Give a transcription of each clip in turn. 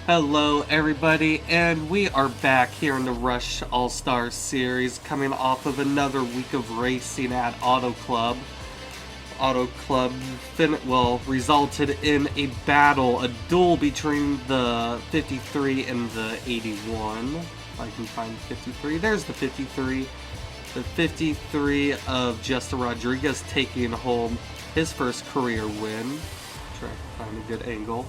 Hello, everybody, and we are back here in the Rush All-Star Series, coming off of another week of racing at Auto Club. Auto Club resulted in a battle, a duel between the 53 and the 81. If I can find 53, there's the 53. The 53 of Justin Rodriguez taking home his first career win. Try to find a good angle.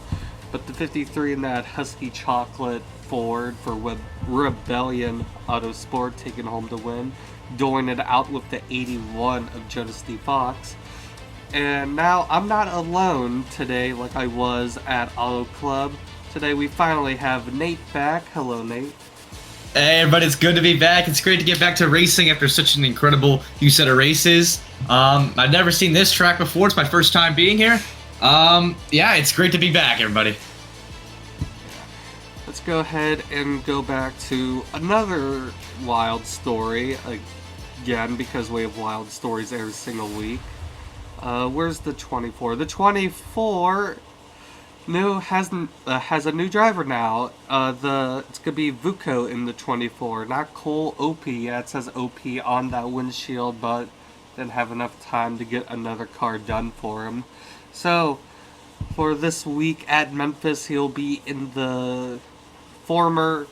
But the 53 in that Husky Chocolate Ford for Rebellion Autosport taking home the win, dueling it out with the 81 of Jonas D. Fox. And now I'm not alone today like I was at Auto Club. Today we finally have Nate back. Hello, Nate. Hey everybody, it's good to be back. It's great to get back to racing after such an incredible new set of races. I've never seen this track before. It's my first time being here. Yeah, it's great to be back, everybody. Let's go ahead and go back to another wild story again, because we have wild stories every single week. Where's the 24? The 24 has a new driver now. It's gonna be Vuko in the 24, not Cole OP. Yeah, it says OP on that windshield, but didn't have enough time to get another car done for him. So, for this week at Memphis, he'll be in the former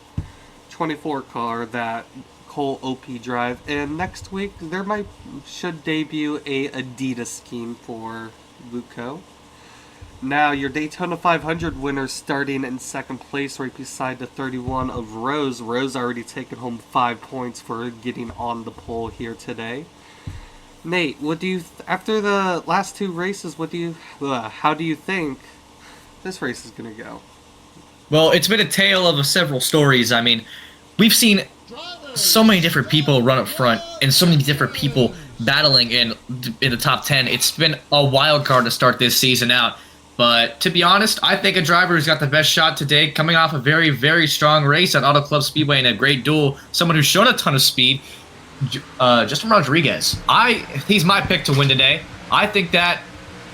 24 car that Cole OP drive. And next week, should debut a Adidas scheme for Vuko. Now, your Daytona 500 winner starting in second place right beside the 31 of Rose. Rose already taken home 5 points for getting on the pole here today. Nate, after the last two races, how do you think this race is going to go? Well, it's been a tale of several stories. I mean, we've seen so many different people run up front and so many different people battling in the top 10. It's been a wild card to start this season out. But to be honest, I think a driver who's got the best shot today, coming off a very, very strong race at Auto Club Speedway in a great duel, someone who's shown a ton of speed, Justin Rodriguez. He's my pick to win today. I think that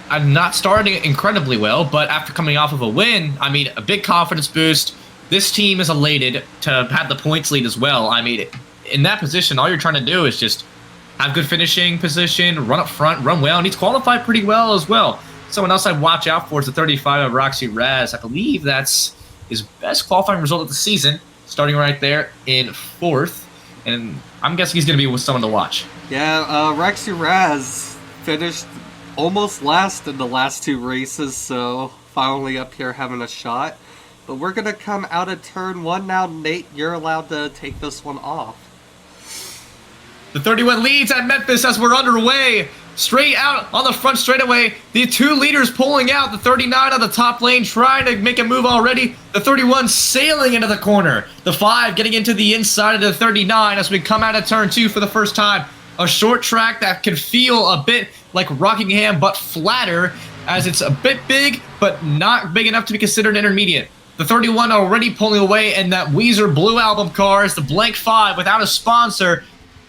I'm not starting incredibly well, but after coming off of a win, I mean, a big confidence boost. This team is elated to have the points lead as well. I mean, in that position, all you're trying to do is just have good finishing position, run up front, run well, and he's qualified pretty well as well. Someone else I'd watch out for is the 35 of Roxy Raz. I believe that's his best qualifying result of the season, starting right there in fourth. And I'm guessing he's going to be with someone to watch. Yeah, Roxy Raz finished almost last in the last two races, so finally up here having a shot. But we're going to come out of turn one now. Nate, you're allowed to take this one off. The 31 leads at Memphis as we're underway. Straight out on the front straightaway. The two leaders pulling out. The 39 on the top lane trying to make a move already. The 31 sailing into the corner. The 5 getting into the inside of the 39 as we come out of turn 2 for the first time. A short track that can feel a bit like Rockingham, but flatter, as it's a bit big, but not big enough to be considered intermediate. The 31 already pulling away, and that Weezer Blue Album car as the blank 5 without a sponsor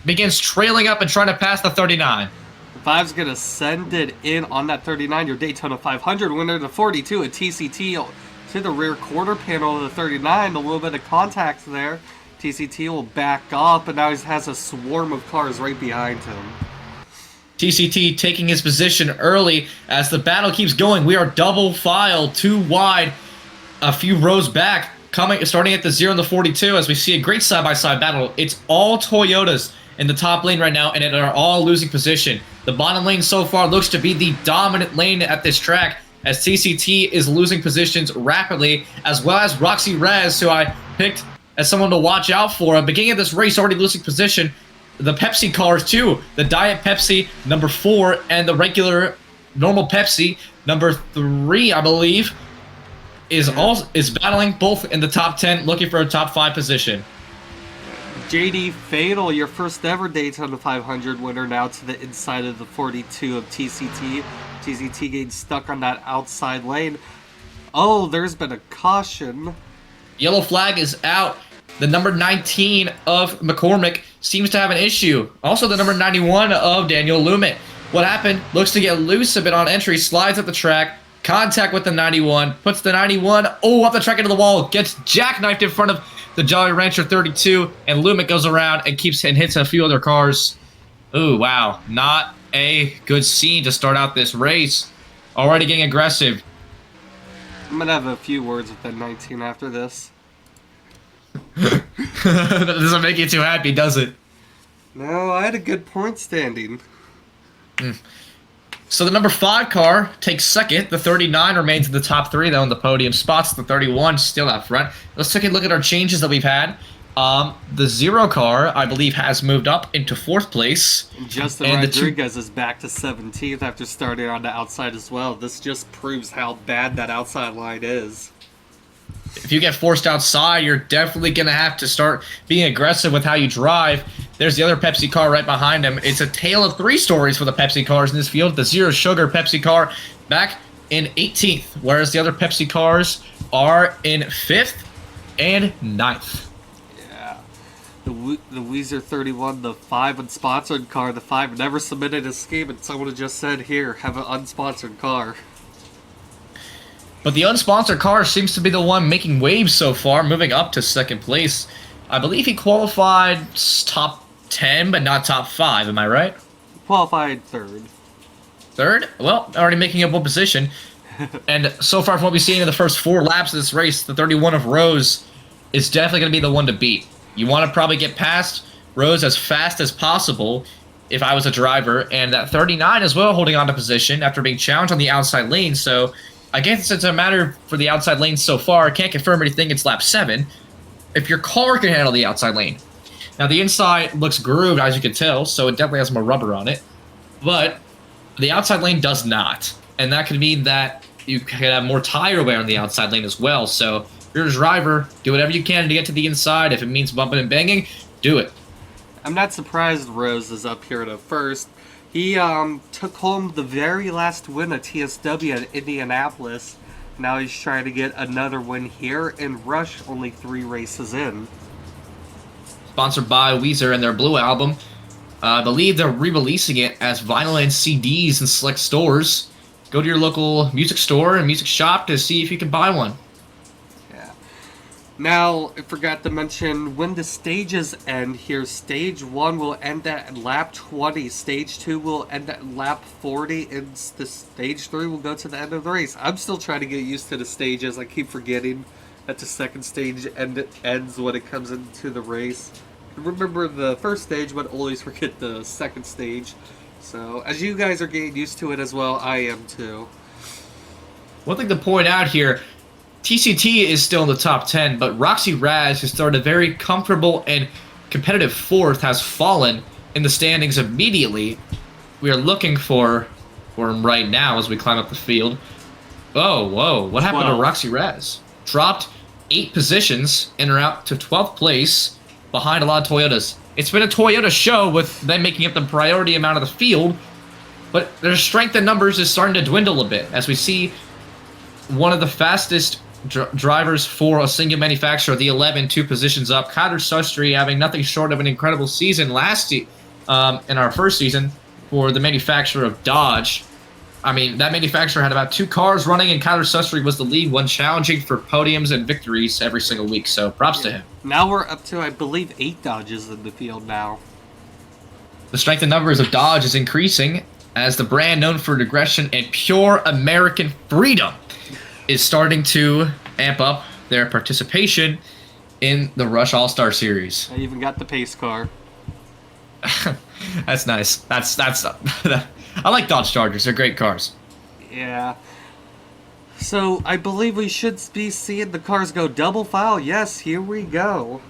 begins trailing up and trying to pass the 39. The 5's going to send it in on that 39, your Daytona 500 winner, the 42 at TCT to the rear quarter panel of the 39. A little bit of contact there. TCT will back up, and now he has a swarm of cars right behind him. TCT taking his position early as the battle keeps going. We are double file, 2 wide, a few rows back, starting at the 0 and the 42 as we see a great side-by-side battle. It's all Toyotas in the top lane right now, and they are all losing position. The bottom lane so far looks to be the dominant lane at this track as TCT is losing positions rapidly, as well as Roxy Raz, who I picked as someone to watch out for. At the beginning of this race, already losing position. The Pepsi cars too. The Diet Pepsi, number 4, and the regular normal Pepsi, number 3, I believe, is battling both in the top 10, looking for a top 5 position. JD Fatal, your first ever Daytona 500 winner, now to the inside of the 42 of TCT. TCT getting stuck on that outside lane. Oh, there's been a caution. Yellow flag is out. The number 19 of McCormick seems to have an issue. Also, the number 91 of Daniel Lumet. What happened? Looks to get loose a bit on entry, slides at the track, Contact with the 91. Puts the 91, oh, off the track into the wall. Gets jackknifed in front of the Jolly Rancher 32. And Lumic goes around and hits a few other cars. Ooh, wow. Not a good scene to start out this race. Already getting aggressive. I'm gonna have a few words with that 19 after this. That doesn't make you too happy, does it? No, I had a good point standing. So the number 5 car takes second. The 39 remains in the top 3, though, in the podium spots. The 31 still out front. Let's take a look at our changes that we've had. The 0 car, I believe, has moved up into 4th place. And Justin Rodriguez is back to 17th after starting on the outside as well. This just proves how bad that outside line is. If you get forced outside, you're definitely going to have to start being aggressive with how you drive. There's the other Pepsi car right behind him. It's a tale of 3 stories for the Pepsi cars in this field. The Zero Sugar Pepsi car back in 18th, whereas the other Pepsi cars are in 5th and 9th. Yeah. The Weezer 31, the 5 unsponsored car. The 5 never submitted a scheme, and someone just said, here, have an unsponsored car. But the unsponsored car seems to be the one making waves so far, moving up to 2nd place. I believe he qualified top 10, but not top 5. Am I right? Qualified 3rd. 3rd? Well, already making up one position. And so far from what we've seen in the first 4 laps of this race, the 31 of Rose is definitely going to be the one to beat. You want to probably get past Rose as fast as possible if I was a driver. And that 39 as well holding on to position after being challenged on the outside lane. So I guess it's a matter for the outside lane so far. I can't confirm anything. It's lap 7. If your car can handle the outside lane. Now, the inside looks grooved, as you can tell, so it definitely has more rubber on it. But the outside lane does not. And that could mean that you could have more tire wear on the outside lane as well. So if you're a driver, do whatever you can to get to the inside. If it means bumping and banging, do it. I'm not surprised Rose is up here at first. He took home the very last win at TSW at Indianapolis. Now he's trying to get another win here, and Rush only 3 races in. Sponsored by Weezer and their Blue album. I believe they're re-releasing it as vinyl and CDs in select stores. Go to your local music store and music shop to see if you can buy one. Now, I forgot to mention, when the stages end here, Stage 1 will end at lap 20, Stage 2 will end at lap 40, and the Stage 3 will go to the end of the race. I'm still trying to get used to the stages. I keep forgetting that the second stage ends when it comes into the race. I remember the first stage, but always forget the second stage. So, as you guys are getting used to it as well, I am too. One thing to point out here, TCT is still in the top 10, but Roxy Raz, who started a very comfortable and competitive 4th, has fallen in the standings immediately. We are looking for him right now as we climb up the field. Oh, whoa. What happened to Roxy Raz? Dropped 8 positions and are out to 12th place behind a lot of Toyotas. It's been a Toyota show with them making up the priority amount of the field, but their strength in numbers is starting to dwindle a bit as we see one of the fastest drivers for a single manufacturer, the 11, 2 positions up. Kyler Sustry having nothing short of an incredible season in our first season for the manufacturer of Dodge. I mean, that manufacturer had about 2 cars running, and Kyler Sustry was the lead one, challenging for podiums and victories every single week. So props to him. Now we're up to, I believe, 8 Dodges in the field now. The strength and numbers of Dodge is increasing as the brand known for aggression and pure American freedom is starting to amp up their participation in the Rush All-Star Series. I even got the pace car. That's nice. That's I like Dodge Chargers. They're great cars. Yeah. So, I believe we should be seeing the cars go double file. Yes, here we go.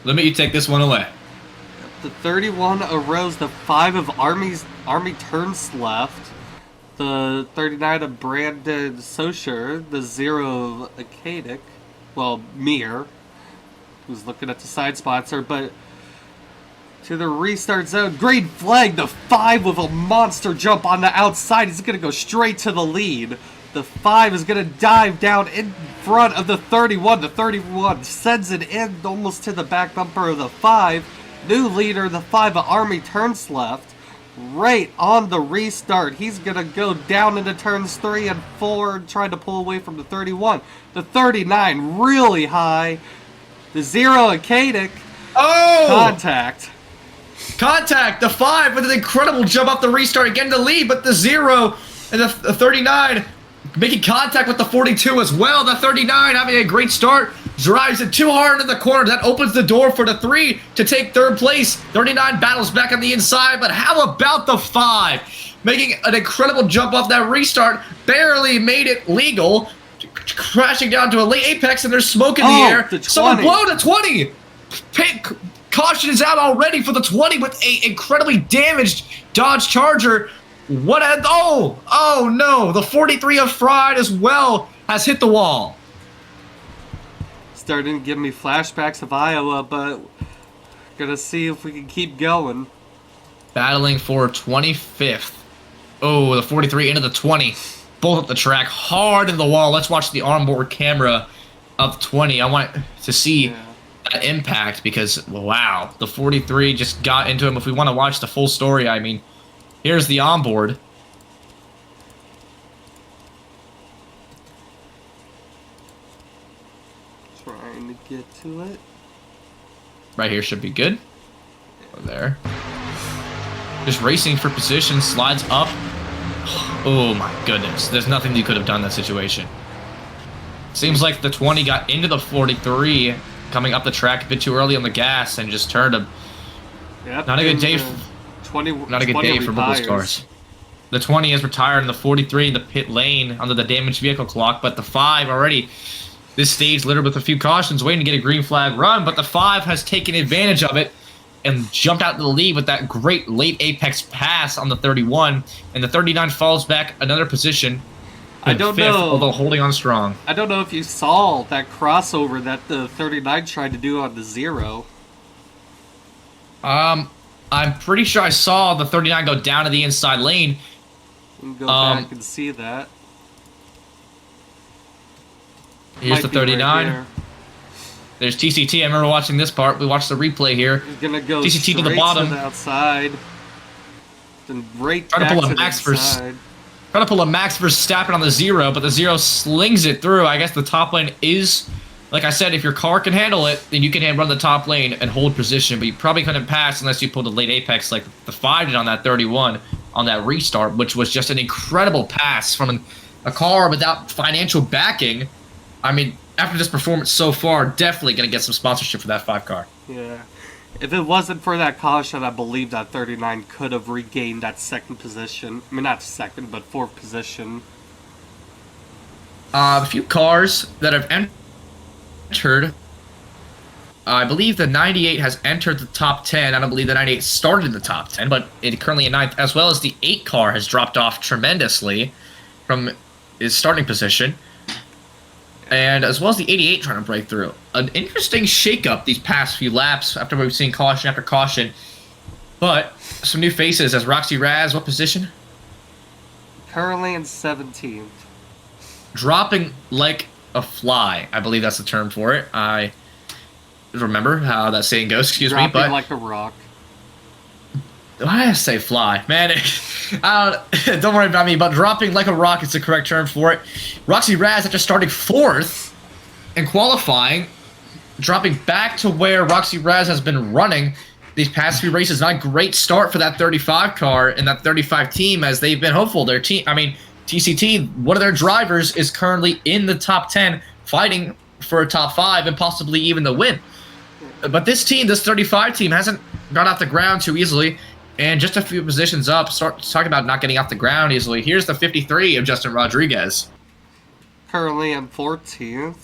Let me take this one away. The 31 of Rose, the 5 of Army turns left. The 39 of Brandon Socher, the 0 of Akadic, well, Mir, who's looking at the side sponsor, but to the restart zone, green flag, the 5 with a monster jump on the outside, he's going to go straight to the lead. The 5 is going to dive down in front of the 31, the 31 sends it in almost to the back bumper of the 5, new leader, the 5 of Army turns left. right on the restart. He's going to go down into turns 3 and 4, trying to pull away from the 31. The 39 really high. The 0 and Kadick. Oh! Contact. Contact, the 5 with an incredible jump off the restart, getting the lead, but the 0 and the 39 making contact with the 42 as well. The 39 having a great start, drives it too hard into the corner. That opens the door for the 3 to take 3rd place. 39 battles back on the inside, but how about the 5? Making an incredible jump off that restart, barely made it legal, crashing down to a late apex, and there's smoke in the air. Someone blow the 20! Caution is out already for the 20 with a incredibly damaged Dodge Charger. What a... Oh no, the 43 of Fried as well has hit the wall. Starting to give me flashbacks of Iowa, but gonna see if we can keep going. Battling for 25th. Oh, the 43 into the 20. Both up the track, hard into the wall. Let's watch the onboard camera of 20. I want to see that impact because, wow, the 43 just got into him. If we want to watch the full story, I mean, here's the onboard. Trying to get to it. Right here should be good. Over there. Just racing for position, slides up. Oh my goodness. There's nothing you could have done in that situation. Seems like the 20 got into the 43 coming up the track a bit too early on the gas and just turned him. Yep, not a good day. Not a good day for both those cars. The 20 is retired in the 43 in the pit lane under the damaged vehicle clock, but the 5 already this stage littered with a few cautions waiting to get a green flag run, but the 5 has taken advantage of it and jumped out to the lead with that great late apex pass on the 31, and the 39 falls back another position. I don't fifth, know. Although holding on strong. I don't know if you saw that crossover that the 39 tried to do on the 0. I'm pretty sure I saw the 39 go down to the inside lane. You can go back and see that. Here's the 39. Right. There's TCT. I remember watching this part. We watched the replay here. He's gonna go TCT to the bottom. To the outside. Then right Trying to pull a Max inside. Trying to pull a Max Verstappen on the 0, but the 0 slings it through. I guess the top lane is, like I said, if your car can handle it, then you can run the top lane and hold position, but you probably couldn't pass unless you pulled a late apex like the 5 did on that 31 on that restart, which was just an incredible pass from a car without financial backing. I mean, after this performance so far, definitely going to get some sponsorship for that 5 car. Yeah. If it wasn't for that caution, I believe that 39 could have regained that 2nd position. I mean, not 2nd, but 4th position. A few cars that have entered. I believe the 98 has entered the top 10. I don't believe the 98 started in the top 10, but it currently in 9th, as well as the 8 car has dropped off tremendously from its starting position. And as well as the 88 trying to break through. An interesting shakeup these past few laps after we've seen caution after caution. But some new faces as Roxy Raz, what position? Currently in 17th. Dropping like a fly. I believe that's the term for it. I remember how that saying goes, excuse me. But like a rock. Why did I say fly? Man, don't worry about me, but dropping like a rock is the correct term for it. Roxy Raz, after starting 4th in qualifying, dropping back to where Roxy Raz has been running these past few races. Not a great start for that 35 car and that 35 team as they've been hopeful. Their team, I mean, TCT, one of their drivers is currently in the top 10 fighting for a top 5 and possibly even the win. But this team, this 35 team, hasn't got off the ground too easily. And just a few positions up, talking about not getting off the ground easily. Here's the 53 of Justin Rodriguez. Currently in 14th.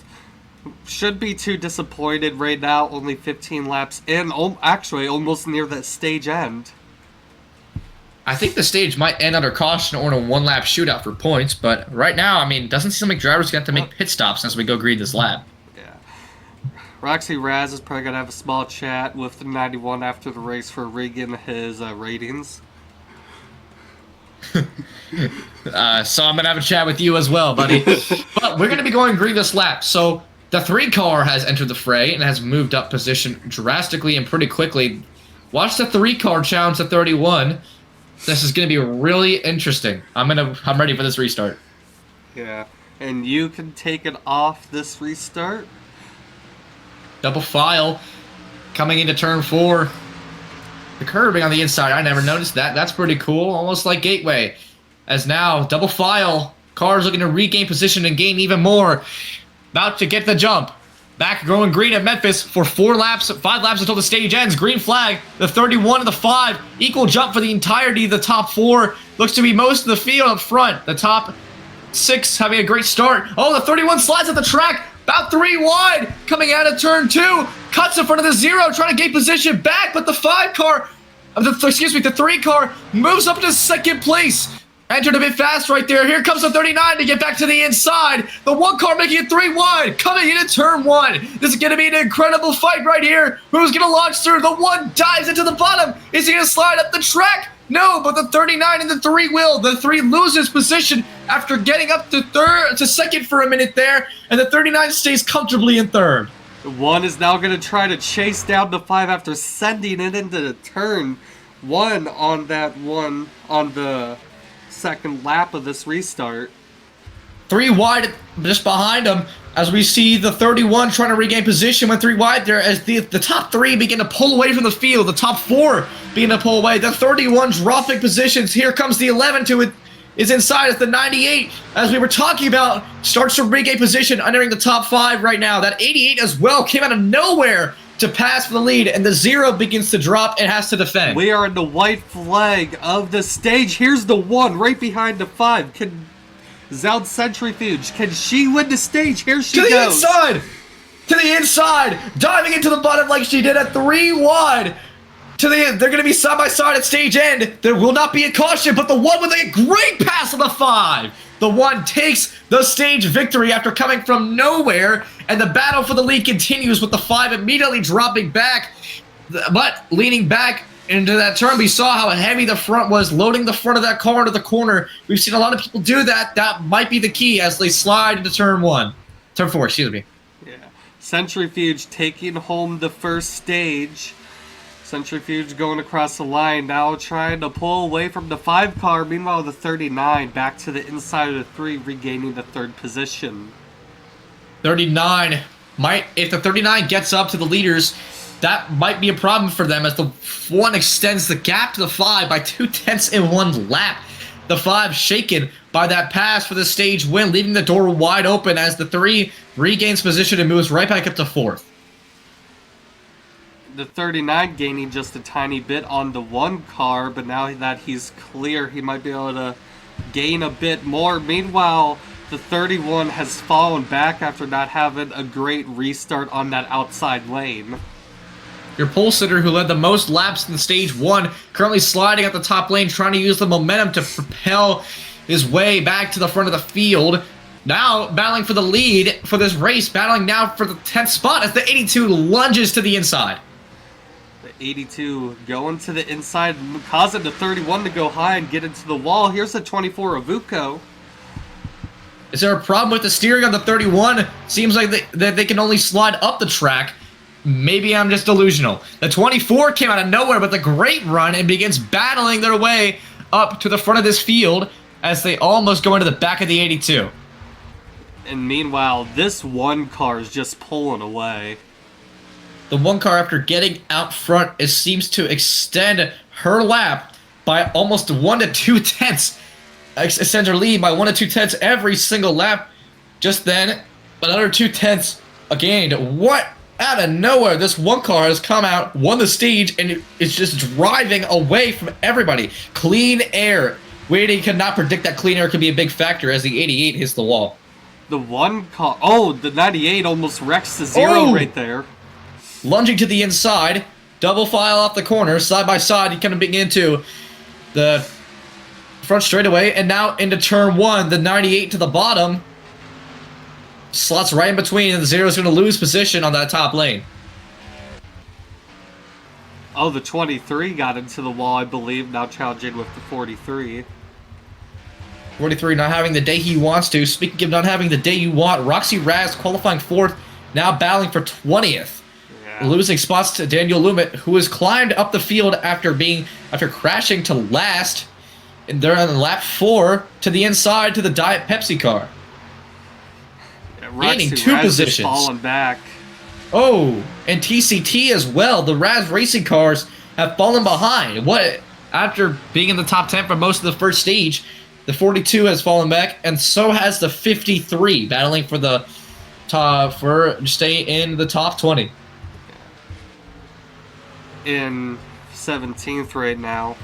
Should be too disappointed right now. Only 15 laps in. Actually, almost near the stage end. I think the stage might end under caution or in a 1-lap shootout for points. But right now, I mean, doesn't seem like drivers get to make pit stops as we go green this lap. Roxy Raz is probably going to have a small chat with the 91 after the race for rigging his ratings. So I'm going to have a chat with you as well, buddy. But we're going to be going green this lap. So the 3 car has entered the fray and has moved up position drastically and pretty quickly. Watch the 3 car challenge the 31. This is going to be really interesting. I'm ready for this restart. Yeah. And you can take it off this restart. Double file coming into turn 4. The curbing on the inside, I never noticed that. That's pretty cool. Almost like Gateway. As now, double file. Cars looking to regain position and gain even more. About to get the jump. Back going green at Memphis for 5 laps until the stage ends. Green flag. The 31 and the 5. Equal jump for the entirety of the top 4. Looks to be most of the field up front. The top 6 having a great start. Oh, the 31 slides at the track. About 3 wide. Coming out of turn 2. Cuts in front of the 0. Trying to gain position back. But the 5 car, the 3 car moves up to second place. Entered a bit fast right there. Here comes the 39 to get back to the inside. The 1 car making it 3 wide. Coming into turn 1. This is going to be an incredible fight right here. Who's going to launch through? The 1 dives into the bottom. Is he going to slide up the track? No, but the 39 and the 3 will. The 3 loses position after getting up to second for a minute there. And the 39 stays comfortably in third. The 1 is now going to try to chase down the 5 after sending it into the turn 1 on the second lap of this restart. 3 wide just behind him as we see the 31 trying to regain position with 3 wide there as the top 3 begin to pull away from the field. The top 4 begin to pull away. The 31 dropping positions. Here comes the 11 to it. Is inside as the 98, as we were talking about, starts to regain position, entering the top 5 right now. That 88 as well came out of nowhere to pass for the lead, and the 0 begins to drop and has to defend. We are in the white flag of the stage. Here's the 1 right behind the 5. Can Zoud Centrifuge, can she win the stage? Here she goes. To the inside, diving into the bottom like she did at 3 wide. They're going to be side by side at stage end. There will not be a caution, but the 1 with a great pass on the 5. The 1 takes the stage victory after coming from nowhere, and the battle for the lead continues with the 5 immediately dropping back, but leaning back into that turn. We saw how heavy the front was, loading the front of that car into the corner. We've seen a lot of people do that. That might be the key as they slide into turn 4, excuse me. Yeah. Centrifuge taking home the first stage. Centrifuge going across the line, now trying to pull away from the 5 car. Meanwhile, the 39 back to the inside of the 3, regaining the 3rd position. 39 if the 39 gets up to the leaders, that might be a problem for them as the 1 extends the gap to the 5 by 2/10 in 1 lap. The 5 shaken by that pass for the stage win, leaving the door wide open as the 3 regains position and moves right back up to 4th. The 39 gaining just a tiny bit on the 1 car, but now that he's clear, he might be able to gain a bit more. Meanwhile, the 31 has fallen back after not having a great restart on that outside lane. Your pole sitter who led the most laps in stage 1, currently sliding at the top lane, trying to use the momentum to propel his way back to the front of the field. Now battling for the lead for this race, battling now for the 10th spot as the 82 lunges to the inside. 82 going to the inside, causing the 31 to go high and get into the wall. Here's the 24 Avuko. Is there a problem with the steering on the 31? Seems like they can only slide up the track. Maybe I'm just delusional. The 24 came out of nowhere with a great run and begins battling their way up to the front of this field as they almost go into the back of the 82. And meanwhile, this 1 car is just pulling away. The 1 car, after getting out front, it seems to extend her lap by almost 1 to 2/10. Extends her lead by 1 to 2/10 every single lap. Just then, another 2/10 gained. What? Out of nowhere, this 1 car has come out, won the stage, and it's just driving away from everybody. Clean air. Waiting could not predict that clean air could be a big factor as the 88 hits the wall. The 1 car... Oh, the 98 almost wrecks the 0 right there. Lunging to the inside, double file off the corner, side by side, he kind of begin into the front straightaway, and now into turn 1, the 98 to the bottom, slots right in between, and the 0 is going to lose position on that top lane. Oh, the 23 got into the wall, I believe, now challenging with the 43. 43 not having the day he wants to. Speaking of not having the day you want, Roxy Raz qualifying 4th, now battling for 20th. Losing spots to Daniel Lumet, who has climbed up the field after crashing to last. And they're on lap 4 to the inside to the Diet Pepsi car. Yeah, Gaining 2 positions. Falling back. Oh, and TCT as well. The Raz Racing cars have fallen behind. What? After being in the top 10 for most of the first stage, the 42 has fallen back, and so has the 53, battling for the top for stay in the top 20. In 17th right now.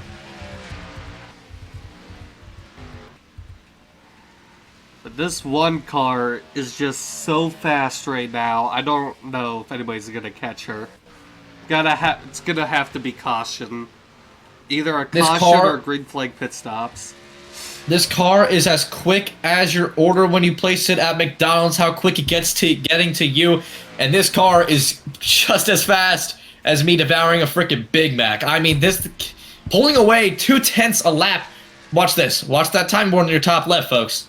But this one car is just so fast right now. I don't know if anybody's gonna catch her. It's gonna have to be caution. Either a caution or green flag pit stops. This car is as quick as your order when you place it at McDonald's, how quick it gets to getting to you. And this car is just as fast as me devouring a freaking Big Mac. I mean, this pulling away 2/10 a lap. Watch this. Watch that time board in your top left, folks.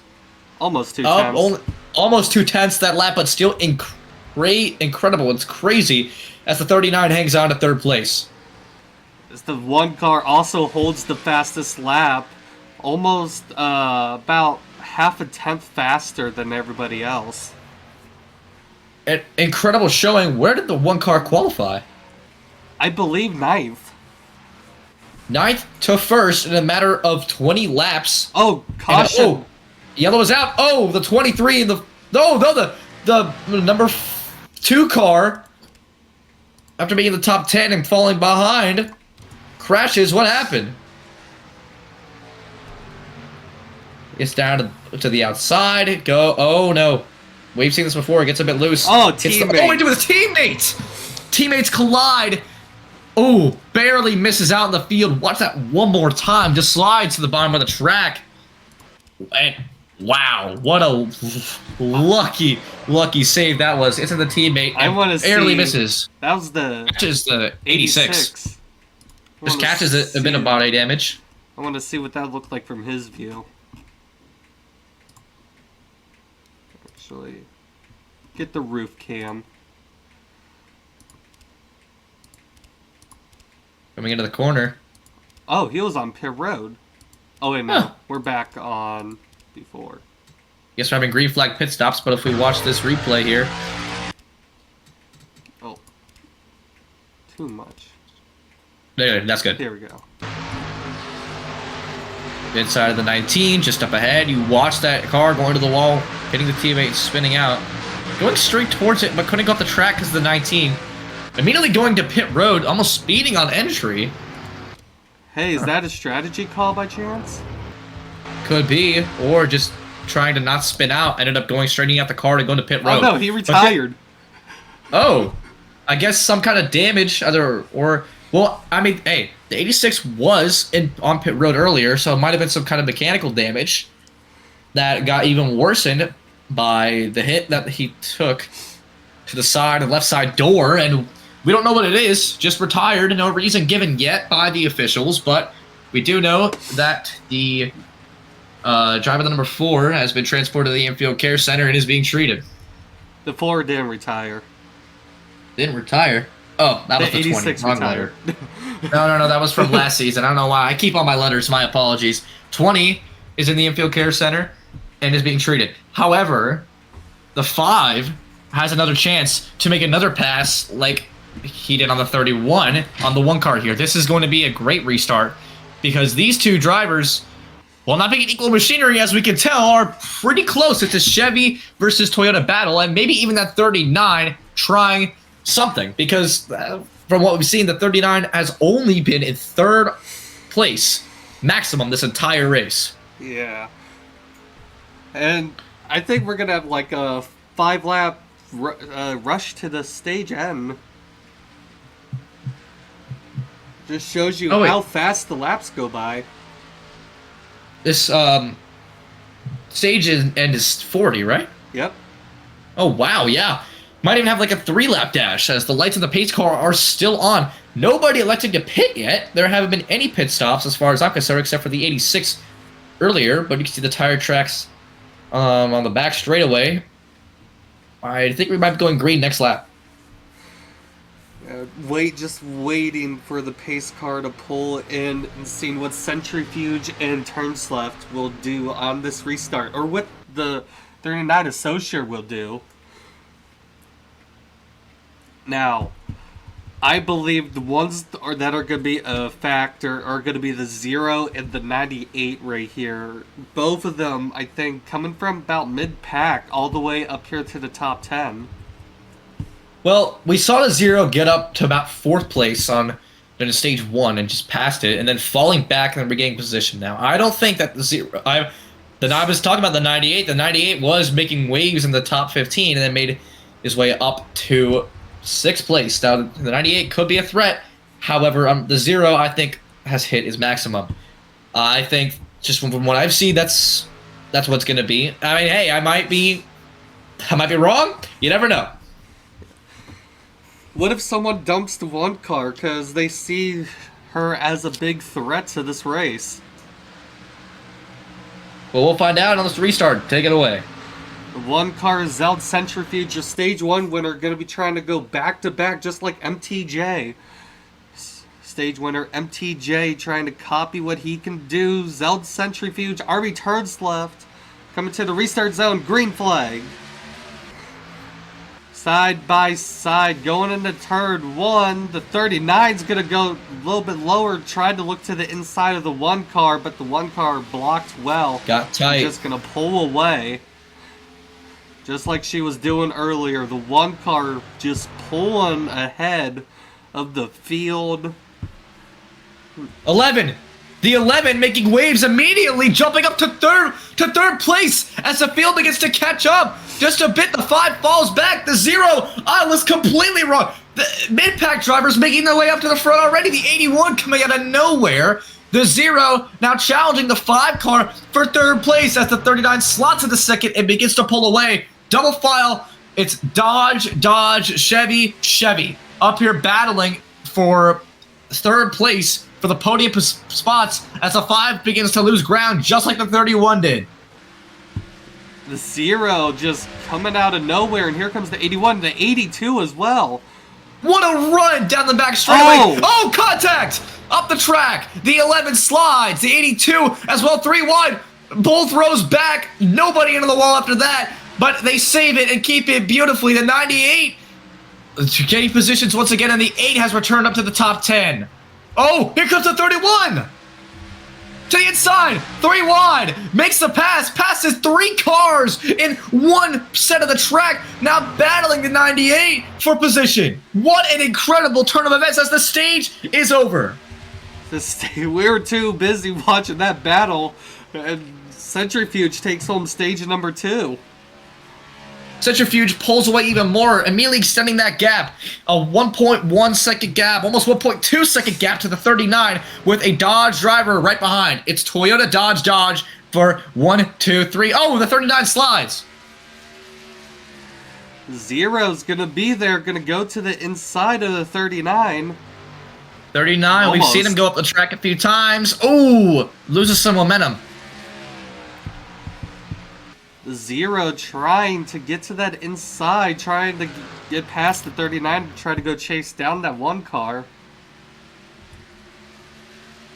Almost 2 times. Almost 2/10 that lap, but still incredible. It's crazy as the 39 hangs on to 3rd place. As the one car also holds the fastest lap, almost about half a tenth faster than everybody else. An incredible showing. Where did the one car qualify? I believe 9th. 9th to 1st in a matter of 20 laps. Oh, caution. Yellow is out. Oh, the 23 and the number 2 car, after being in the top 10 and falling behind, crashes. What happened? It's down to the outside. Go. Oh, no. We've seen this before. It gets a bit loose. Oh, teammate. Oh, into his teammates. Teammates collide. Oh, barely misses out in the field. Watch that one more time. Just slides to the bottom of the track. And wow, what a lucky save that was. It's in the teammate. I want to see. Barely misses. That was the. Catches the 86. Just catches a bit of body damage. I want to see what that looked like from his view. Actually, get the roof cam. Coming into the corner. Oh, he was on pit road. Oh wait, no, we're back on before. Guess we're having green flag pit stops, but if we watch this replay here. Oh, too much. There, that's good. There we go. Inside of the 19, just up ahead. You watch that car going to the wall, hitting the teammate, spinning out. Going straight towards it, but couldn't go off the track because of the 19. Immediately going to pit road, almost speeding on entry. Hey, is that a strategy call by chance? Could be, or just trying to not spin out. Ended up going straight out the car to go to pit road. Oh no, he retired. Oh, I guess some kind of damage, well, I mean, hey, the 86 was on pit road earlier, so it might have been some kind of mechanical damage that got even worsened by the hit that he took to the side and left side door, and we don't know what it is. Just retired, no reason given yet by the officials, but we do know that the driver number 4 has been transported to the infield care center and is being treated. The 4 didn't retire. Didn't retire? Oh, that was the 86 20. Wrong retired. letter. No, that was from last season. I don't know why. I keep all my letters. My apologies. 20 is in the infield care center and is being treated. However, the 5 has another chance to make another pass like he did on the 31 on the 1 car here. This is going to be a great restart because these 2 drivers, while not being equal machinery as we can tell, are pretty close. It's a Chevy versus Toyota battle, and maybe even that 39 trying something because from what we've seen, the 39 has only been in 3rd place maximum this entire race. Yeah. And I think we're going to have like a 5-lap rush to the stage end. Just shows you how fast the laps go by. This stage end is 40, right? Yep. Oh, wow, yeah. Might even have like a 3-lap dash as the lights in the pace car are still on. Nobody elected to pit yet. There haven't been any pit stops as far as I'm concerned except for the 86 earlier, but you can see the tire tracks on the back straightaway. I think we might be going green next lap. Just waiting for the pace car to pull in and seeing what Centrifuge and Turns Left will do on this restart, or what the 39 Associate will do. Now, I believe the ones that are going to be a factor are going to be the 0 and the 98 right here. Both of them, I think, coming from about mid-pack all the way up here to the top 10. Well, we saw the 0 get up to about 4th place in stage 1 and just passed it, and then falling back and then regaining position. Now, I don't think that the 0... I was talking about the 98. The 98 was making waves in the top 15 and then made his way up to 6th place. Now, the 98 could be a threat. However, the 0, I think, has hit his maximum. I think, just from what I've seen, that's what's going to be. I mean, hey, I might be wrong. You never know. What if someone dumps the 1 car because they see her as a big threat to this race? Well, we'll find out on this restart. Take it away. The 1 car Zeld Centrifuge, your stage 1 winner, going to be trying to go back-to-back just like MTJ. Stage winner MTJ trying to copy what he can do. Zeld Centrifuge, RB Turns Left. Coming to the restart zone, green flag. Side by side, going into turn 1. The 39's going to go a little bit lower, tried to look to the inside of the 1 car, but the 1 car blocked well. Got tight. Just going to pull away. Just like she was doing earlier. The 1 car just pulling ahead of the field. 11. The 11 making waves immediately, jumping up to third place as the field begins to catch up. Just a bit, the 5 falls back. The 0, I was completely wrong. The mid-pack drivers making their way up to the front already. The 81 coming out of nowhere. The 0 now challenging the 5 car for 3rd place as the 39 slots in the 2nd and begins to pull away. Double file. It's Dodge, Chevy up here battling for 3rd place for the podium spots as the 5 begins to lose ground just like the 31 did. The 0 just coming out of nowhere, and here comes the 81, the 82 as well. What a run down the back straightaway. Oh, contact! Up the track. The 11 slides. The 82 as well, 3 wide. Both rows back. Nobody into the wall after that, but they save it and keep it beautifully. The 98 getting positions once again, and the 8 has returned up to the top 10. Oh, here comes the 31! To the inside, 3 wide, makes the pass, passes 3 cars in 1 set of the track, now battling the 98 for position. What an incredible turn of events as the stage is over. We were too busy watching that battle, and Centrifuge takes home stage number 2. Centrifuge pulls away even more, immediately extending that gap. A 1.1 second gap, almost 1.2 second gap to the 39 with a Dodge driver right behind. It's Toyota Dodge for 1, 2, 3. Oh, the 39 slides. 0's going to be there, going to go to the inside of the 39. 39, Almost. We've seen him go up the track a few times. Ooh, loses some momentum. 0 trying to get to that inside, trying to get past the 39 to try to go chase down that 1 car.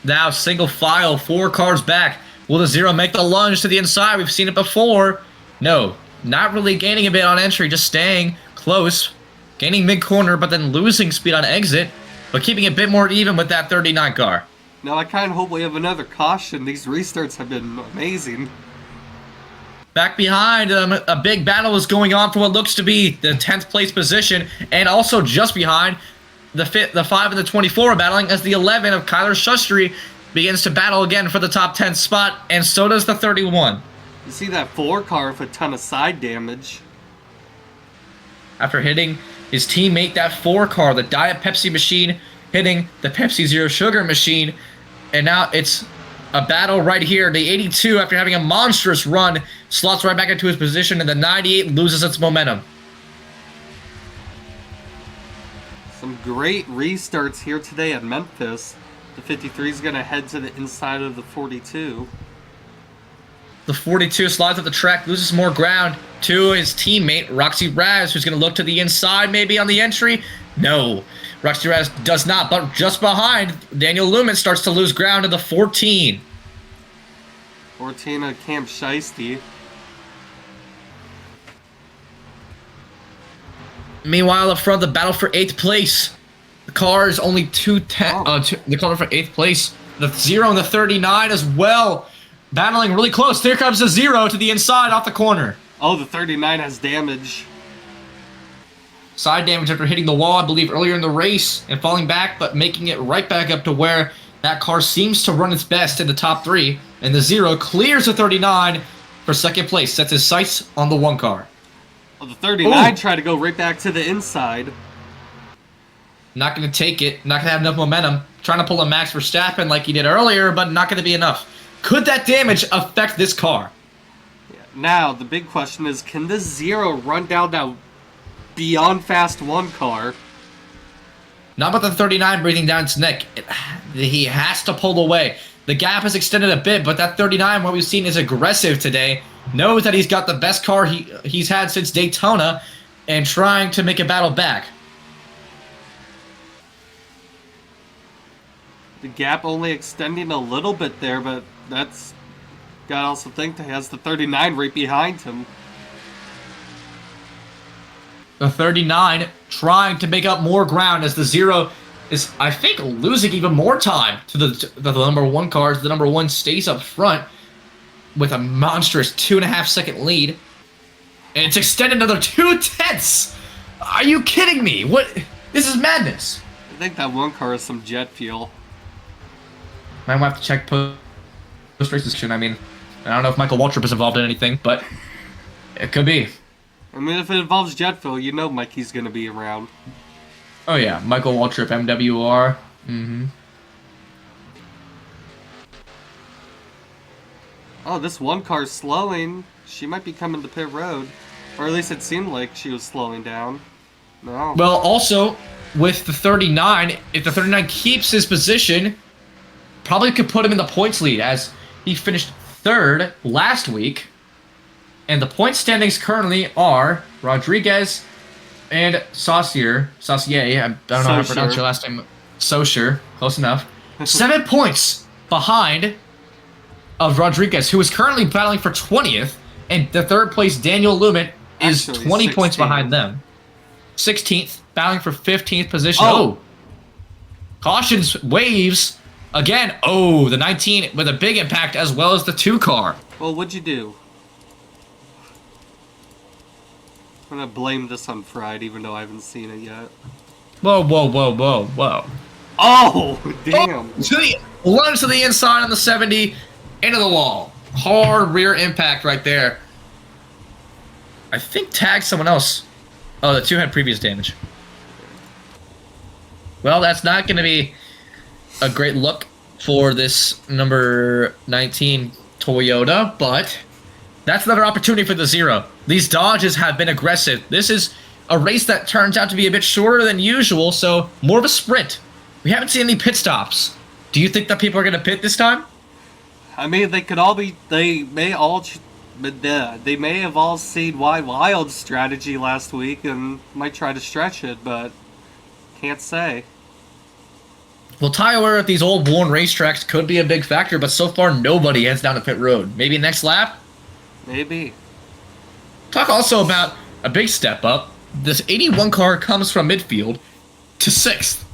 Now single file, 4 cars back. Will the 0 make the lunge to the inside? We've seen it before. No, not really gaining a bit on entry, just staying close. Gaining mid-corner, but then losing speed on exit, but keeping a bit more even with that 39 car. Now I kind of hope we have another caution. These restarts have been amazing. Back behind, a big battle is going on for what looks to be the 10th place position, and also just behind, the 5 and the 24 are battling as the 11 of Kyler Shustry begins to battle again for the top 10 spot, and so does the 31. You see that 4 car with a ton of side damage. After hitting his teammate, that 4 car, the Diet Pepsi machine, hitting the Pepsi Zero Sugar machine, and now it's a battle right here. The 82, after having a monstrous run, slots right back into his position, and the 98 loses its momentum. Some great restarts here today at Memphis. The 53 is going to head to the inside of the 42. The 42 slides up the track, loses more ground to his teammate, Roxy Raz, who's going to look to the inside maybe on the entry. No. Ramirez does not, but just behind, Daniel Lumen starts to lose ground to the 14. 14 of Camp Shiesty. Meanwhile, up front, the battle for 8th place. The car is only the car for 8th place. The 0 and the 39 as well. Battling really close. Here comes the 0 to the inside off the corner. Oh, the 39 has damage. Side damage after hitting the wall, I believe, earlier in the race and falling back, but making it right back up to where that car seems to run its best in the top 3. And the 0 clears the 39 for 2nd place. Sets his sights on the 1 car. Well, the 39 tried to go right back to the inside. Not going to take it. Not going to have enough momentum. Trying to pull a Max Verstappen like he did earlier, but not going to be enough. Could that damage affect this car? Yeah. Now, the big question is, can this 0 run down that beyond fast 1 car? Not with the 39 breathing down its neck. He has to pull away. The gap has extended a bit, but that 39, what we've seen, is aggressive today. Knows that he's got the best car he's had since Daytona, and trying to make a battle back. The gap only extending a little bit there, but that's... Gotta also think that he has the 39 right behind him. The 39 trying to make up more ground as the 0 is, I think, losing even more time to the number 1 car as the number 1 stays up front with a monstrous 2.5 second lead. And it's extended another 2/10. Are you kidding me? What? This is madness. I think that 1 car is some jet fuel. Might have to check post-race discussion. I mean, I don't know if Michael Waltrip is involved in anything, but it could be. I mean, if it involves jet fuel, you know Mikey's gonna be around. Oh yeah, Michael Waltrip, MWR. Oh, this 1 car's slowing. She might be coming to pit road. Or at least it seemed like she was slowing down. No. Well, also, with the 39, if the 39 keeps his position, probably could put him in the points lead, as he finished 3rd last week. And the point standings currently are Rodriguez and Saucier. I don't know how to pronounce your last name. Saucier, close enough. 7 points behind of Rodriguez, who is currently battling for 20th. And the 3rd place, Daniel Lumen, is Actually, 20 16th. points behind them. 16th, battling for 15th position. Oh. Cautions, waves. Again, the 19 with a big impact, as well as the 2 car. Well, what'd you do? I'm gonna blame this on Fried, even though I haven't seen it yet. Whoa. Oh, damn. Runs to the inside on the 70, into the wall. Hard rear impact right there. I think tagged someone else. Oh, the 2 had previous damage. Well, that's not going to be a great look for this number 19 Toyota, but that's another opportunity for the 0. These dodges have been aggressive. This is a race that turns out to be a bit shorter than usual, so more of a sprint. We haven't seen any pit stops. Do you think that people are going to pit this time? I mean, they could all be. They may have all seen Wild's strategy last week and might try to stretch it, but can't say. Well, tire wear at these old worn racetracks could be a big factor, but so far nobody heads down to pit road. Maybe next lap? Maybe. Talk also about a big step up. This 81 car comes from midfield to 6th.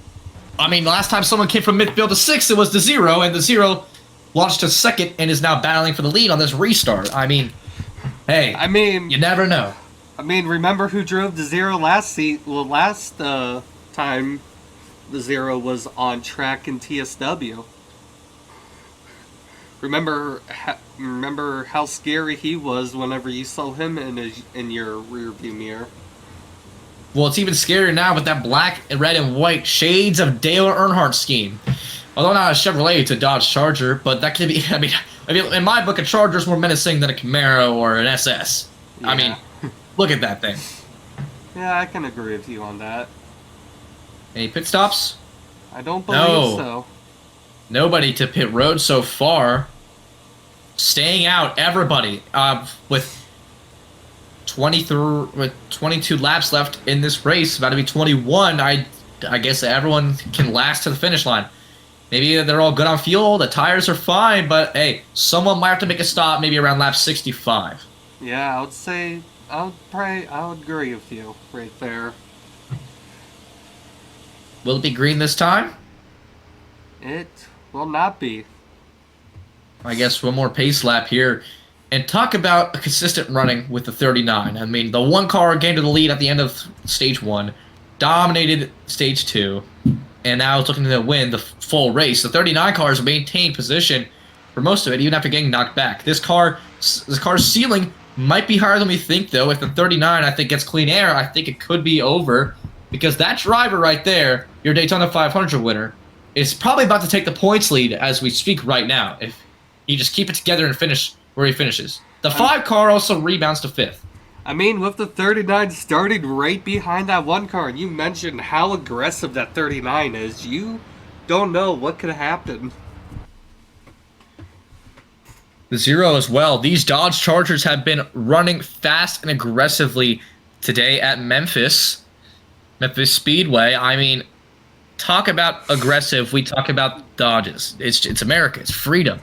I mean, last time someone came from midfield to 6th, it was the 0, and the 0 launched to 2nd and is now battling for the lead on this restart. I mean, hey, you never know. I mean, remember who drove the 0 last time the 0 was on track in TSW? Remember how scary he was whenever you saw him in your rearview mirror. Well, it's even scarier now with that black, red, and white shades of Dale Earnhardt scheme. Although not a Chevrolet, it's a Dodge Charger, but that could be. I mean, in my book, a Charger's more menacing than a Camaro or an SS. Yeah. I mean, look at that thing. Yeah, I can agree with you on that. Any pit stops? I don't believe so. Nobody to pit road so far. Staying out, everybody. With 22 laps left in this race, about to be 21. I guess everyone can last to the finish line. Maybe they're all good on fuel, the tires are fine, but hey, someone might have to make a stop maybe around lap 65. Yeah, I would say I would agree with you right there. Will it be green this time? It will not be. I guess one more pace lap here. And talk about a consistent running with the 39. I mean, the one car gained the lead at the end of stage 1, dominated stage 2, and now it's looking to win the full race. The 39 cars maintained position for most of it, even after getting knocked back. This car's ceiling might be higher than we think, though. If the 39, I think, gets clean air, I think it could be over. Because that driver right there, your Daytona 500 winner, is probably about to take the points lead as we speak right now. If he just keep it together and finish where he finishes. The 5 car also rebounds to 5th. I mean, with the 39 starting right behind that 1 car, and you mentioned how aggressive that 39 is, you don't know what could happen. The 0 as well. These Dodge Chargers have been running fast and aggressively today at Memphis Speedway. I mean, talk about aggressive. We talk about Dodges. It's America. It's freedom.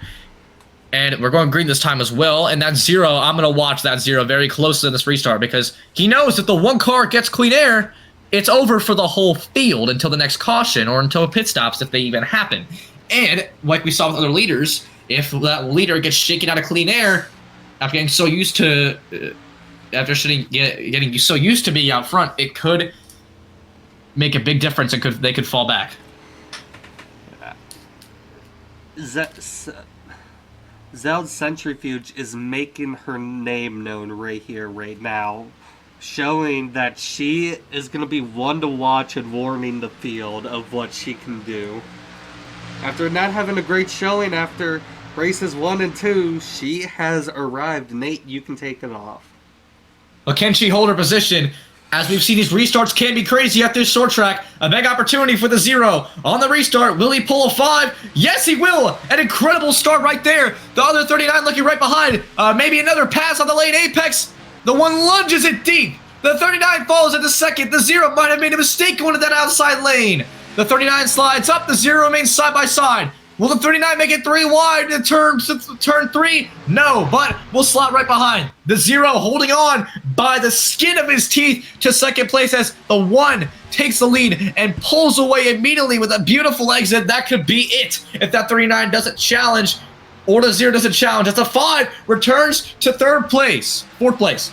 And we're going green this time as well. And that 0, I'm going to watch that 0 very closely in this restart because he knows that the 1 car gets clean air, it's over for the whole field until the next caution or until pit stops if they even happen. And like we saw with other leaders, if that leader gets shaken out of clean air after getting so used to getting so used to being out front, it could make a big difference and they could fall back. Zeld's Centrifuge is making her name known right here, right now, showing that she is going to be one to watch and warning the field of what she can do. After not having a great showing after races 1 and 2, she has arrived. Nate, you can take it off. But can she hold her position? As we've seen, these restarts can be crazy at this short track. A big opportunity for the 0. On the restart, will he pull a 5? Yes, he will! An incredible start right there. The other 39 looking right behind. Maybe another pass on the lane apex. The 1 lunges it deep. The 39 falls at the 2nd. The 0 might have made a mistake going to that outside lane. The 39 slides up. The 0 remains side by side. Will the 39 make it 3 wide in turn 3? No, but will slot right behind. The 0 holding on by the skin of his teeth to 2nd place as the 1 takes the lead and pulls away immediately with a beautiful exit. That could be it if that 39 doesn't challenge or the 0 doesn't challenge. As the 5 returns to 4th place.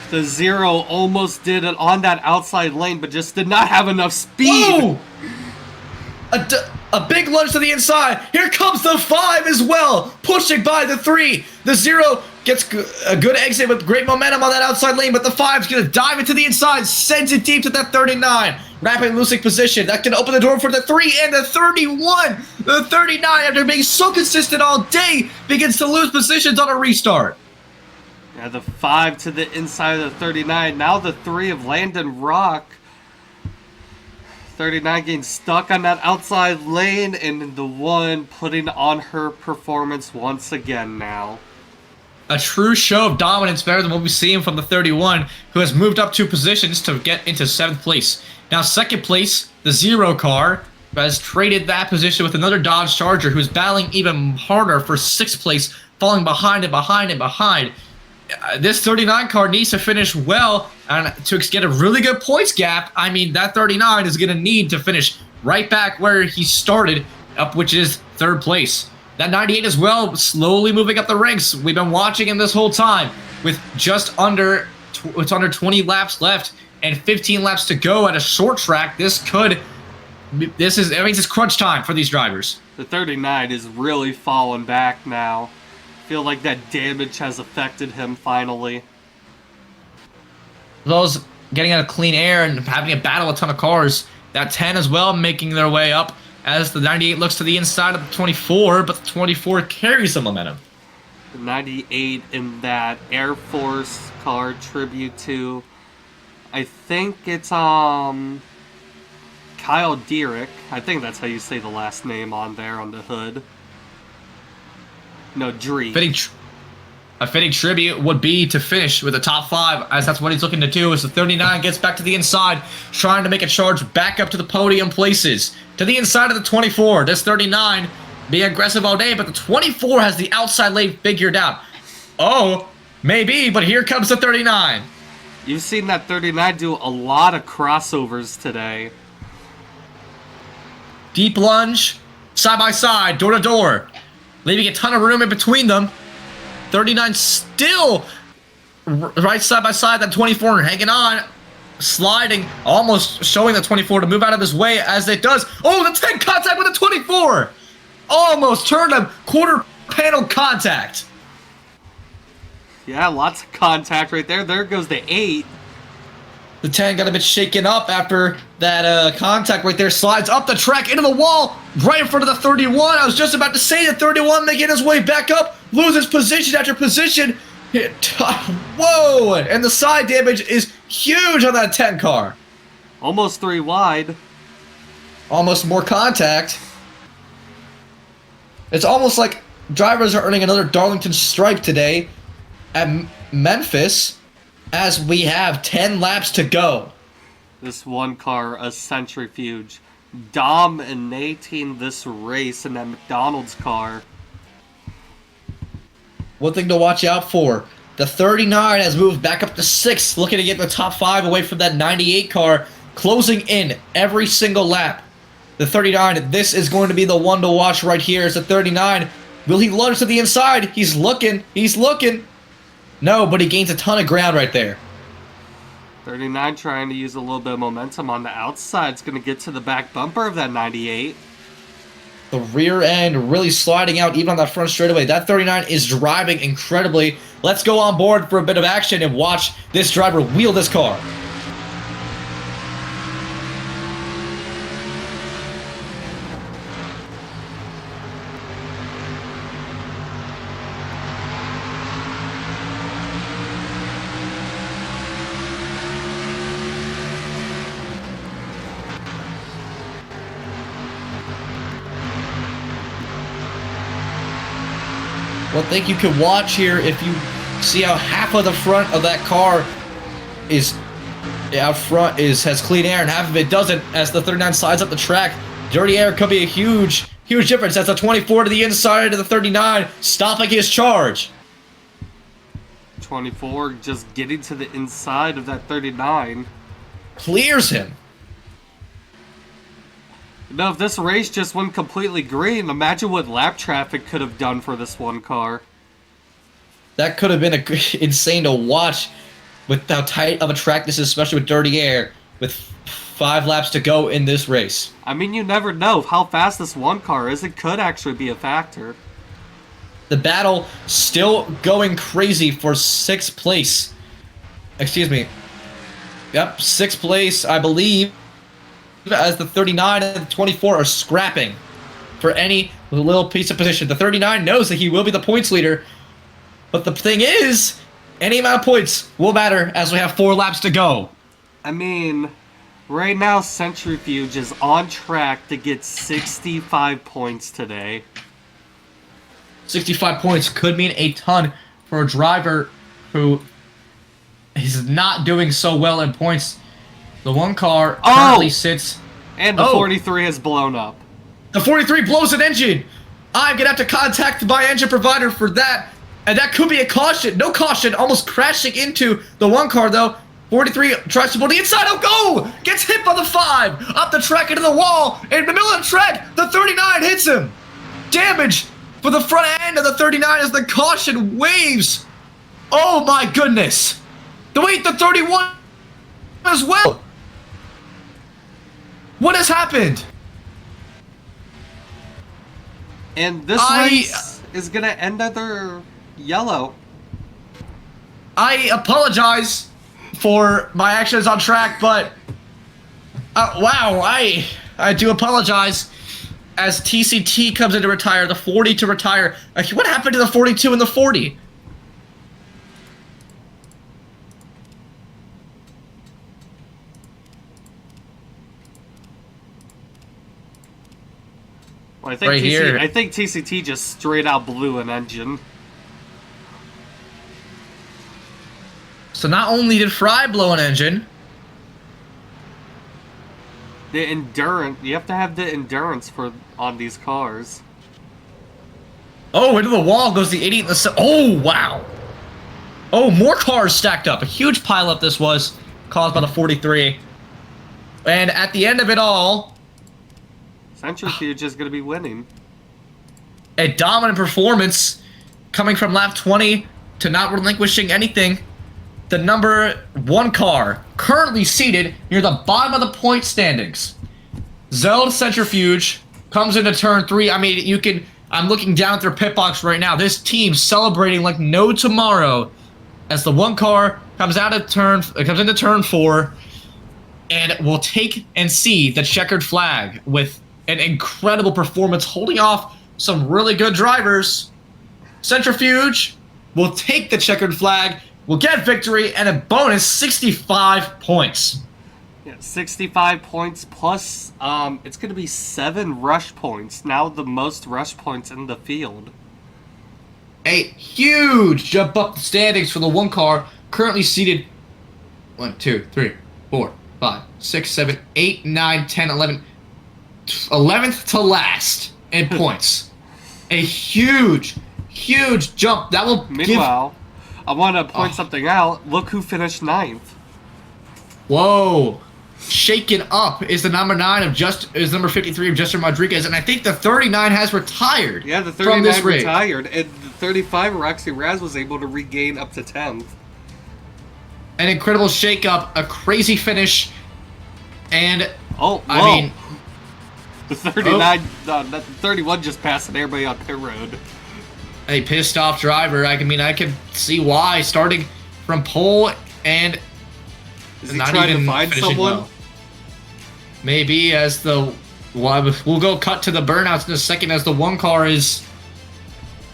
The 0 almost did it on that outside lane, but just did not have enough speed. Whoa! A big lunge to the inside. Here comes the 5 as well, pushing by the 3. The 0 gets a good exit with great momentum on that outside lane, but the 5's going to dive into the inside, sends it deep to that 39. Rapid losing position. That can open the door for the 3 and the 31. The 39, after being so consistent all day, begins to lose positions on a restart. Yeah, the 5 to the inside of the 39. Now the 3 of Landon Rock. 39 getting stuck on that outside lane, and the 1 putting on her performance once again now. A true show of dominance, better than what we've seen from the 31, who has moved up 2 positions to get into 7th place. Now 2nd place, the 0 car, has traded that position with another Dodge Charger, who's battling even harder for 6th place, falling behind and behind and behind. This 39 car needs to finish well and to get a really good points gap. I mean, that 39 is going to need to finish right back where he started, up which is 3rd place. That 98 as well, slowly moving up the ranks. We've been watching him this whole time with just under 20 laps left and 15 laps to go at a short track. It means it's crunch time for these drivers. The 39 is really falling back now. Feel like that damage has affected him finally. Those getting out of clean air and having to battle a ton of cars. That 10 as well making their way up as the 98 looks to the inside of the 24, but the 24 carries the momentum. The 98 in that Air Force car tribute to, I think it's Kyle Dierich. I think that's how you say the last name on there on the hood. No, Dree. A fitting tribute would be to finish with a top 5, as that's what he's looking to do, as the 39 gets back to the inside, trying to make a charge back up to the podium places. To the inside of the 24. This 39 being aggressive all day, but the 24 has the outside lane figured out. Oh, maybe, but here comes the 39. You've seen that 39 do a lot of crossovers today. Deep lunge, side by side, door to door, leaving a ton of room in between them. 39 still right side by side, that 24 hanging on, sliding, almost showing the 24 to move out of his way as it does. Oh, the 10 contact with the 24! Almost turned him quarter panel contact. Yeah, lots of contact right there. There goes the 8. The 10 got a bit shaken up after that contact right there. Slides up the track into the wall, right in front of the 31. I was just about to say the 31 making his way back up, loses position after position. Whoa! And the side damage is huge on that 10 car. Almost 3 wide. Almost more contact. It's almost like drivers are earning another Darlington stripe today at Memphis, as we have 10 laps to go. This one car, a centrifuge, dominating this race in that McDonald's car. One thing to watch out for, the 39 has moved back up to 6th, looking to get the top 5 away from that 98 car, closing in every single lap. The 39, this is going to be the one to watch right here. Is the 39. Will he lunge to the inside? He's looking. He's looking. No, but he gains a ton of ground right there. 39 trying to use a little bit of momentum on the outside. It's going to get to the back bumper of that 98. The rear end really sliding out even on that front straightaway. That 39 is driving incredibly. Let's go on board for a bit of action and watch this driver wheel this car. One thing you can watch here, if you see how half of the front of that car is out front has clean air and half of it doesn't, as the 39 slides up the track, dirty air could be a huge difference. That's the 24 to the inside of the 39, stopping his charge. 24 just getting to the inside of that 39. Clears him. No, if this race just went completely green, imagine what lap traffic could have done for this one car. That could have been insane to watch with how tight of a track this is, especially with dirty air, with 5 laps to go in this race. I mean, you never know how fast this one car is. It could actually be a factor. The battle still going crazy for 6th place. Excuse me. Yep, 6th place, I believe, as the 39 and the 24 are scrapping for any little piece of position. The 39 knows that he will be the points leader, but the thing is, any amount of points will matter as we have 4 laps to go. I mean, right now Centrifuge is on track to get 65 points today. 65 points could mean a ton for a driver who is not doing so well in points. The one car currently sits... And the 43 has blown up. The 43 blows an engine! I'm going to have to contact my engine provider for that. And that could be a caution. No caution. Almost crashing into the one car, though. 43 tries to pull the inside. Oh, go! Gets hit by the 5. Up the track into the wall. In the middle of the track, the 39 hits him. Damage for the front end of the 39 as the caution waves. Oh, my goodness. Wait, the 31 as well. What has happened? And this race is going to end either yellow. I apologize for my actions on track, but wow, I do apologize. As TCT comes in to retire, the 40 to retire. What happened to the 42 and the 40? Well, I think TCT just straight out blew an engine. So not only did Fry blow an engine, The endurance, you have to have the endurance on these cars. oh, into the wall goes the 80 and the... Oh, wow. Oh, more cars stacked up. A huge pileup this was, caused by the 43. And at the end of it all, Centrifuge is going to be winning. a dominant performance coming from lap 20 to not relinquishing anything. The number 1 car currently seated near the bottom of the point standings. Zeld Centrifuge comes into turn 3. I mean, you can... I'm looking down at their pit box right now. This team celebrating like no tomorrow as the 1 car comes into turn 4 and will take and see the checkered flag with an incredible performance, holding off some really good drivers. Centrifuge will take the checkered flag, will get victory, and a bonus 65 points. Yeah, 65 points plus, it's going to be 7 rush points. Now the most rush points in the field. A huge jump up the standings for the 1 car, currently seated 1, 2, 3, 4, 5, 6, 7, 8, 9, 10, 11, 11th to last in points. A huge jump. That will Meanwhile, I want to point something out. Look who finished 9th. Whoa. Shaken up is the number 9 is number 53 of Justin Rodriguez, and I think the 39 has retired. Yeah, the from this 39 race. retired, and the 35 Roxy Raz was able to regain up to 10th. An incredible shake-up, a crazy finish, and I mean, the 39, the 31 just passing everybody on pit road. A pissed off driver. I can see why. Starting from pole and Is he not trying even to find finishing someone? well. Maybe as the we'll go cut to the burnouts in a second as the 1 car is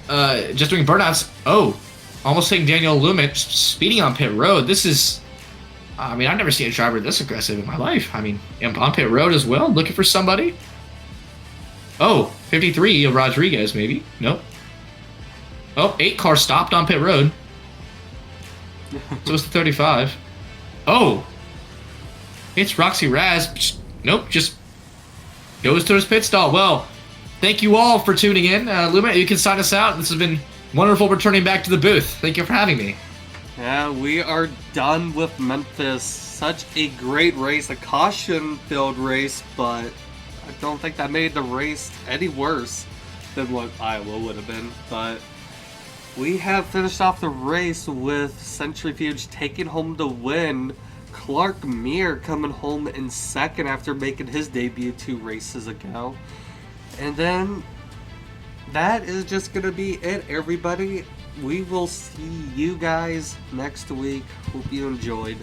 just doing burnouts. Oh, almost hitting Daniel Lumet speeding on pit road. This is, I mean, I've never seen a driver this aggressive in my life. I mean, on pit road as well, looking for somebody. Oh, 53 of Rodriguez, maybe. Nope. Oh, 8 car stopped on pit road. So it's the 35. Oh, it's Roxy Raz. Nope, just goes to his pit stall. Well, thank you all for tuning in. Lumet, you can sign us out. This has been wonderful returning back to the booth. Thank you for having me. Yeah, we are done with Memphis. Such a great race, a caution-filled race, but I don't think that made the race any worse than what Iowa would have been. But we have finished off the race with Centrifuge taking home the win. Clark Meir coming home in second after making his debut 2 races ago. And then that is just going to be it, everybody. We will see you guys next week. Hope you enjoyed.